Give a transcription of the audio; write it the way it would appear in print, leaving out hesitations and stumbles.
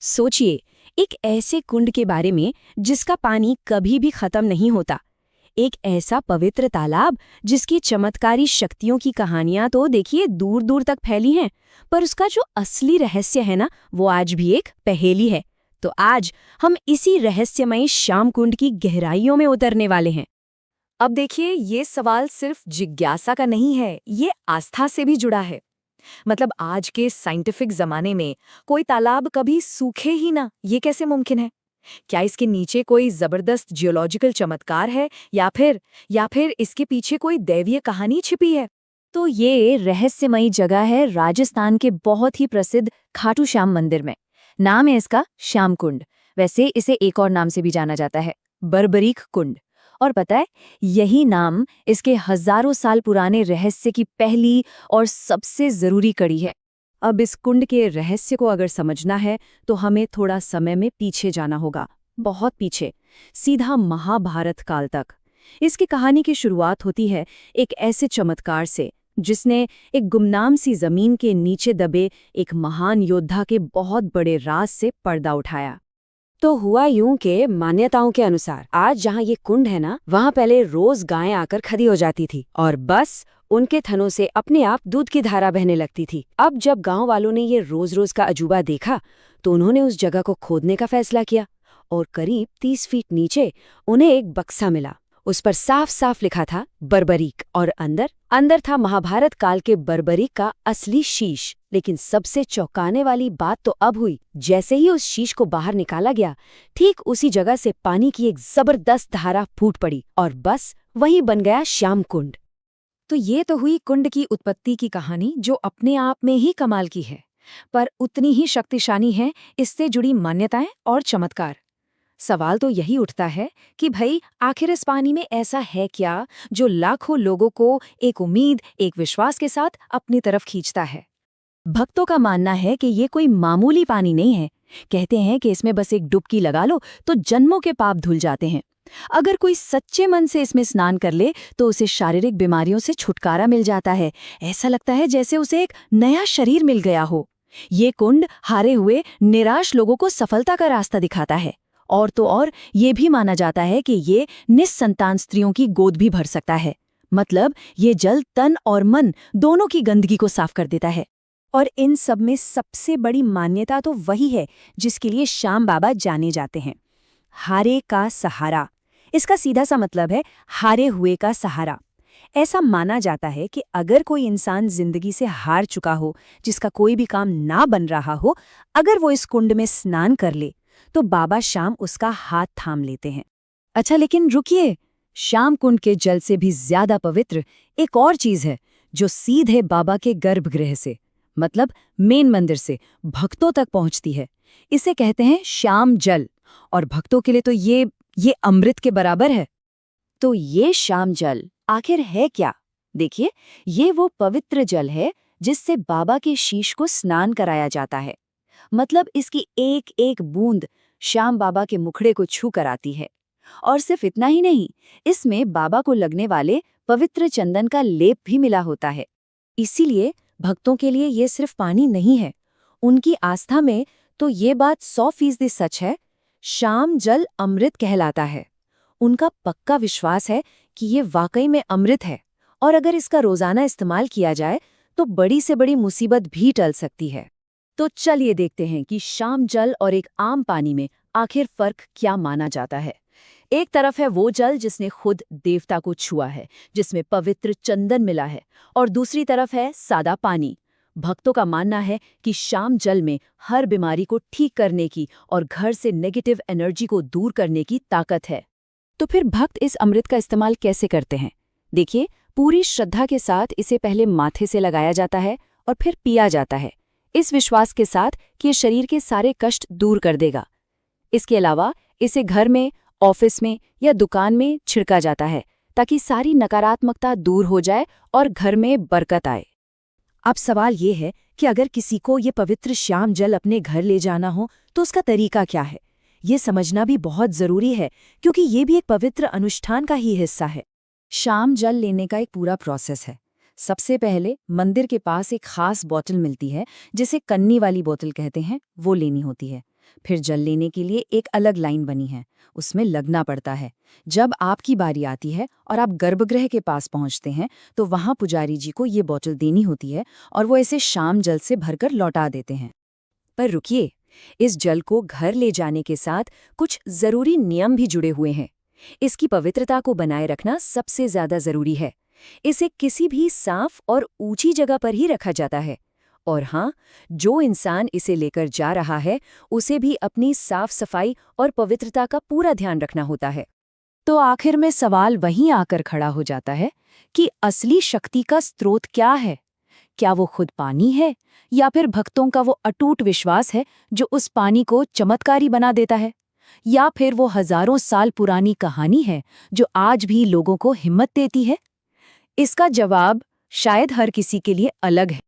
सोचिए, एक ऐसे कुंड के बारे में जिसका पानी कभी भी खत्म नहीं होता। एक ऐसा पवित्र तालाब जिसकी चमत्कारी शक्तियों की कहानियां तो देखिए दूर दूर तक फैली हैं, पर उसका जो असली रहस्य है ना, वो आज भी एक पहेली है। तो आज हम इसी रहस्यमयी श्याम कुंड की गहराइयों में उतरने वाले हैं। अब देखिए, ये सवाल सिर्फ जिज्ञासा का नहीं है, ये आस्था से भी जुड़ा है। मतलब आज के साइंटिफिक जमाने में कोई तालाब कभी सूखे ही ना, ये कैसे मुमकिन है? क्या इसके नीचे कोई जबरदस्त जियोलॉजिकल चमत्कार है, या फिर इसके पीछे कोई दैवीय कहानी छिपी है? तो ये रहस्यमयी जगह है राजस्थान के बहुत ही प्रसिद्ध खाटू श्याम मंदिर में। नाम है इसका श्याम कुंड। वैसे इसे एक और नाम से भी जाना जाता है, बर्बरीक कुंड। और पता है, यही नाम इसके हजारों साल पुराने रहस्य की पहली और सबसे जरूरी कड़ी है। अब इस कुंड के रहस्य को अगर समझना है तो हमें थोड़ा समय में पीछे जाना होगा, बहुत पीछे, सीधा महाभारत काल तक। इसकी कहानी की शुरुआत होती है एक ऐसे चमत्कार से जिसने एक गुमनाम सी जमीन के नीचे दबे एक महान योद्धा के बहुत बड़े राज से पर्दा उठाया। तो हुआ यूं कि मान्यताओं के अनुसार आज जहाँ ये कुंड है ना, वहाँ पहले रोज गायें आकर खड़ी हो जाती थी और बस उनके थनों से अपने आप दूध की धारा बहने लगती थी। अब जब गांव वालों ने ये रोज रोज का अजूबा देखा तो उन्होंने उस जगह को खोदने का फैसला किया और करीब 30 फीट नीचे उन्हें एक बक्सा मिला। उस पर साफ साफ लिखा था बर्बरीक और अंदर अंदर था महाभारत काल के बर्बरीक का असली शीश। लेकिन सबसे चौंकाने वाली बात तो अब हुई। जैसे ही उस शीश को बाहर निकाला गया, ठीक उसी जगह से पानी की एक जबरदस्त धारा फूट पड़ी और बस वही बन गया श्याम कुंड। तो ये तो हुई कुंड की उत्पत्ति की कहानी, जो अपने आप में ही कमाल की है। पर उतनी ही शक्तिशाली है इससे जुड़ी मान्यताएं और चमत्कार। सवाल तो यही उठता है कि भाई, आखिर इस पानी में ऐसा है क्या जो लाखों लोगों को एक उम्मीद, एक विश्वास के साथ अपनी तरफ खींचता है? भक्तों का मानना है कि ये कोई मामूली पानी नहीं है। कहते हैं कि इसमें बस एक डुबकी लगा लो तो जन्मों के पाप धुल जाते हैं। अगर कोई सच्चे मन से इसमें स्नान कर ले तो उसे शारीरिक बीमारियों से छुटकारा मिल जाता है। ऐसा लगता है जैसे उसे एक नया शरीर मिल गया हो। ये कुंड हारे हुए निराश लोगों को सफलता का रास्ता दिखाता है। और तो और ये भी माना जाता है कि ये निस्संतान स्त्रियों की गोद भी भर सकता है। मतलब ये जल तन और मन दोनों की गंदगी को साफ कर देता है। और इन सब में सबसे बड़ी मान्यता तो वही है जिसके लिए श्याम बाबा जाने जाते हैं, हारे का सहारा। इसका सीधा सा मतलब है हारे हुए का सहारा। ऐसा माना जाता है कि अगर कोई इंसान जिंदगी से हार चुका हो, जिसका कोई भी काम ना बन रहा हो, अगर वो इस कुंड में स्नान कर ले तो बाबा श्याम उसका हाथ थाम लेते हैं। अच्छा, लेकिन रुकिए, श्याम कुंड के जल से भी ज्यादा पवित्र एक और चीज है जो सीधे बाबा के गर्भगृह से, मतलब मेन मंदिर से भक्तों तक पहुंचती है। इसे कहते हैं श्याम जल, और भक्तों के लिए तो ये अमृत के बराबर है। तो ये श्याम जल आखिर है क्या? देखिए, ये वो पवित्र जल है जिससे बाबा के शीश को स्नान कराया जाता है। मतलब इसकी एक एक बूंद श्याम बाबा के मुखड़े को छू कर आती है। और सिर्फ इतना ही नहीं, इसमें बाबा को लगने वाले पवित्र चंदन का लेप भी मिला होता है। इसीलिए भक्तों के लिए ये सिर्फ पानी नहीं है, उनकी आस्था में तो ये बात 100% सच है। श्याम जल अमृत कहलाता है। उनका पक्का विश्वास है कि ये वाकई में अमृत है, और अगर इसका रोजाना इस्तेमाल किया जाए तो बड़ी से बड़ी मुसीबत भी टल सकती है। तो चलिए देखते हैं कि श्याम जल और एक आम पानी में आखिर फर्क क्या माना जाता है। एक तरफ है वो जल जिसने खुद देवता को छुआ है, जिसमें पवित्र चंदन मिला है, और दूसरी तरफ है सादा पानी। भक्तों का मानना है कि श्याम जल में हर बीमारी को ठीक करने की और घर से नेगेटिव एनर्जी को दूर करने की ताकत है। तो फिर भक्त इस अमृत का इस्तेमाल कैसे करते हैं? देखिए, पूरी श्रद्धा के साथ इसे पहले माथे से लगाया जाता है और फिर पिया जाता है, इस विश्वास के साथ कि ये शरीर के सारे कष्ट दूर कर देगा। इसके अलावा इसे घर में, ऑफिस में या दुकान में छिड़का जाता है ताकि सारी नकारात्मकता दूर हो जाए और घर में बरकत आए। अब सवाल ये है कि अगर किसी को ये पवित्र श्याम जल अपने घर ले जाना हो तो उसका तरीका क्या है? ये समझना भी बहुत जरूरी है, क्योंकि ये भी एक पवित्र अनुष्ठान का ही हिस्सा है। श्याम जल लेने का एक पूरा प्रोसेस है। सबसे पहले मंदिर के पास एक खास बोतल मिलती है, जिसे कन्नी वाली बोतल कहते हैं, वो लेनी होती है। फिर जल लेने के लिए एक अलग लाइन बनी है, उसमें लगना पड़ता है। जब आपकी बारी आती है और आप गर्भगृह के पास पहुंचते हैं तो वहां पुजारी जी को ये बोतल देनी होती है और वो इसे शाम जल से भरकर लौटा देते हैं। पर रुकिए, इस जल को घर ले जाने के साथ कुछ जरूरी नियम भी जुड़े हुए हैं। इसकी पवित्रता को बनाए रखना सबसे ज्यादा जरूरी है। इसे किसी भी साफ और ऊंची जगह पर ही रखा जाता है। और हाँ, जो इंसान इसे लेकर जा रहा है उसे भी अपनी साफ सफाई और पवित्रता का पूरा ध्यान रखना होता है। तो आखिर में सवाल वहीं आकर खड़ा हो जाता है कि असली शक्ति का स्रोत क्या है? क्या वो खुद पानी है या फिर भक्तों का वो अटूट विश्वास है जो उस पानी को चमत्कारी बना देता है? या फिर वो हजारों साल पुरानी कहानी है जो आज भी लोगों को हिम्मत देती है? इसका जवाब शायद हर किसी के लिए अलग है।